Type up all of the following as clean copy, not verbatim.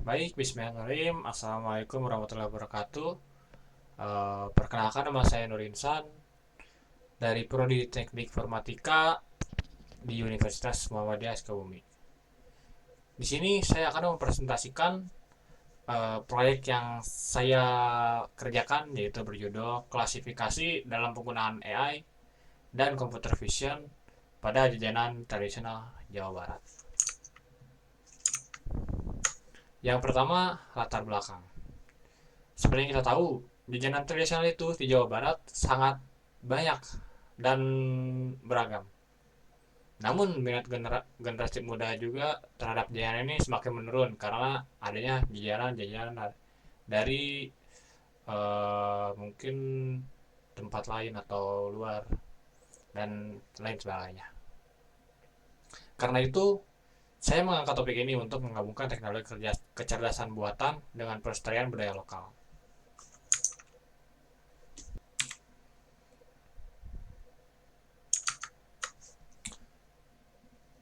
Baik, bismillahirrahmanirrahim. Assalamualaikum warahmatullahi wabarakatuh. Perkenalkan, nama saya Nur Insan dari Prodi Teknik Informatika di Universitas Muhammadiyah Sukabumi. Di sini saya akan mempresentasikan proyek yang saya kerjakan, yaitu berjudul klasifikasi dalam penggunaan AI dan computer vision pada jajanan tradisional Jawa Barat. Yang pertama, latar belakang. Seperti yang kita tahu, jajanan tradisional itu di Jawa Barat sangat banyak dan beragam. Namun minat generasi muda juga terhadap jajanan ini semakin menurun karena adanya jajanan-jajanan dari mungkin tempat lain atau luar dan lain sebagainya. Karena itu, saya mengangkat topik ini untuk menggabungkan teknologi kecerdasan buatan dengan pelestarian budaya lokal.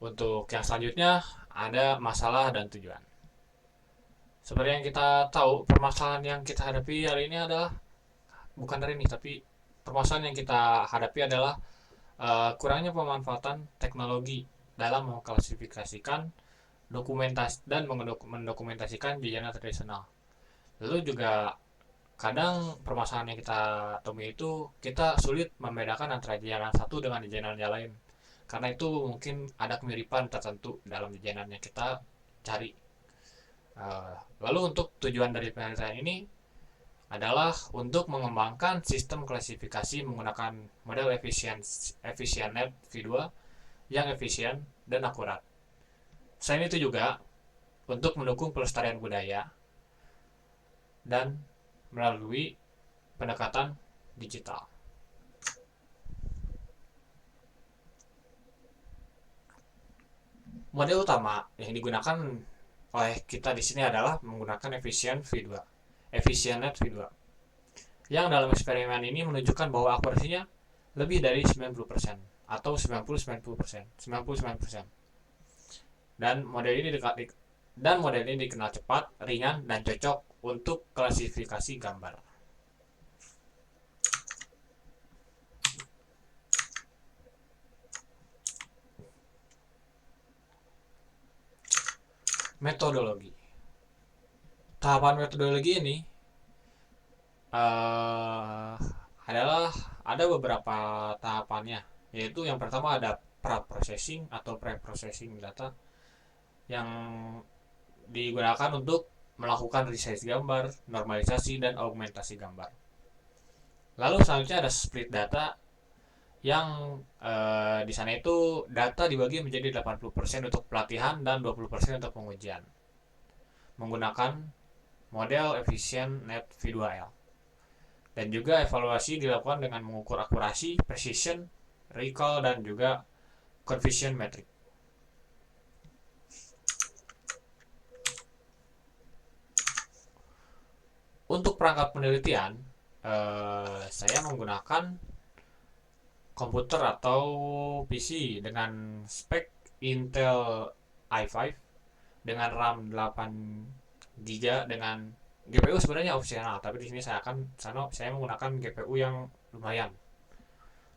Untuk yang selanjutnya ada masalah dan tujuan. Seperti yang kita tahu, permasalahan yang kita hadapi hari ini adalah bukan hari ini, tapi permasalahan yang kita hadapi adalah kurangnya pemanfaatan teknologi dalam mengklasifikasikan dokumentasi dan mendokumentasikan jajanan tradisional. Lalu juga kadang permasalahan yang kita temui itu kita sulit membedakan antara jajanan satu dengan jajanan yang lain. Karena itu mungkin ada kemiripan tertentu dalam jajanan yang kita cari. Lalu untuk tujuan dari penelitian ini adalah untuk mengembangkan sistem klasifikasi menggunakan model efisiennet V2 yang efisien dan akurat. Selain itu juga untuk mendukung pelestarian budaya dan melalui pendekatan digital. Model utama yang digunakan oleh kita di sini adalah menggunakan efisiennet V2 yang dalam eksperimen ini menunjukkan bahwa akurasinya lebih dari 90% atau 90-90%. Dan model ini dikenal cepat, ringan, dan cocok untuk klasifikasi gambar. Metodologi. Tahapan metodologi ini uh, adalah ada beberapa tahapannya, yaitu yang pertama ada pre-processing atau pre-processing data yang digunakan untuk melakukan resize gambar, normalisasi, dan augmentasi gambar. Lalu selanjutnya ada split data yang di sana itu data dibagi menjadi 80% untuk pelatihan dan 20% untuk pengujian menggunakan model efisien net V2L. Dan juga evaluasi dilakukan dengan mengukur akurasi, precision, recall, dan juga confusion metric. Untuk perangkat penelitian, saya menggunakan komputer atau PC dengan spek Intel i5 dengan RAM 8 GB dengan GPU sebenarnya opsional, tapi di sini saya menggunakan GPU yang lumayan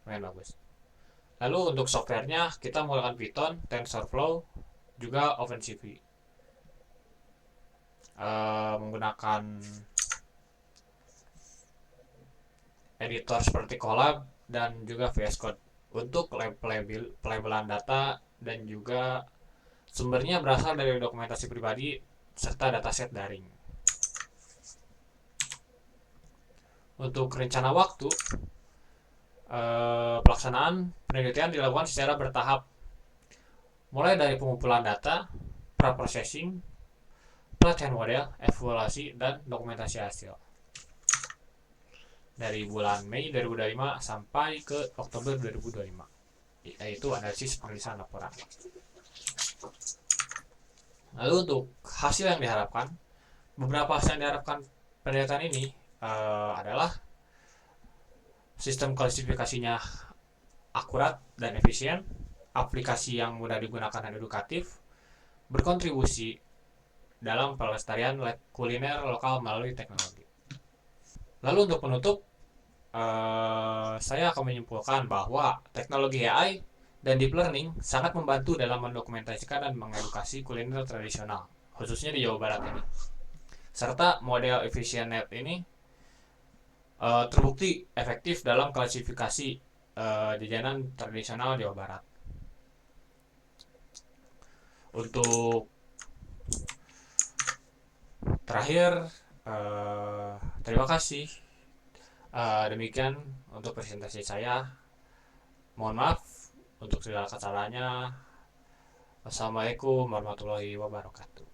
bagus. Lalu untuk softwarenya kita menggunakan Python, TensorFlow, juga OpenCV. Menggunakan editor seperti Colab dan juga VS Code untuk pelabelan data, dan juga sumbernya berasal dari dokumentasi pribadi serta dataset daring. Untuk rencana waktu, pelaksanaan penelitian dilakukan secara bertahap, mulai dari pengumpulan data, pre-processing, pelatihan model, evaluasi, dan dokumentasi hasil. Dari bulan Mei 2025 sampai ke Oktober 2025, yaitu analisis penulisan laporan. Lalu untuk hasil yang diharapkan, beberapa hasil yang diharapkan penelitian ini adalah sistem klasifikasinya akurat dan efisien, aplikasi yang mudah digunakan dan edukatif, berkontribusi dalam pelestarian kuliner lokal melalui teknologi. Lalu untuk penutup, saya akan menyimpulkan bahwa teknologi AI dan deep learning sangat membantu dalam mendokumentasikan dan mengedukasi kuliner tradisional, khususnya di Jawa Barat ini. Serta model efisien net ini terbukti efektif dalam klasifikasi jajanan tradisional Jawa Barat. Untuk terakhir, terima kasih. Demikian untuk presentasi saya. Mohon maaf untuk segala kesalahannya. Wassalamualaikum warahmatullahi wabarakatuh.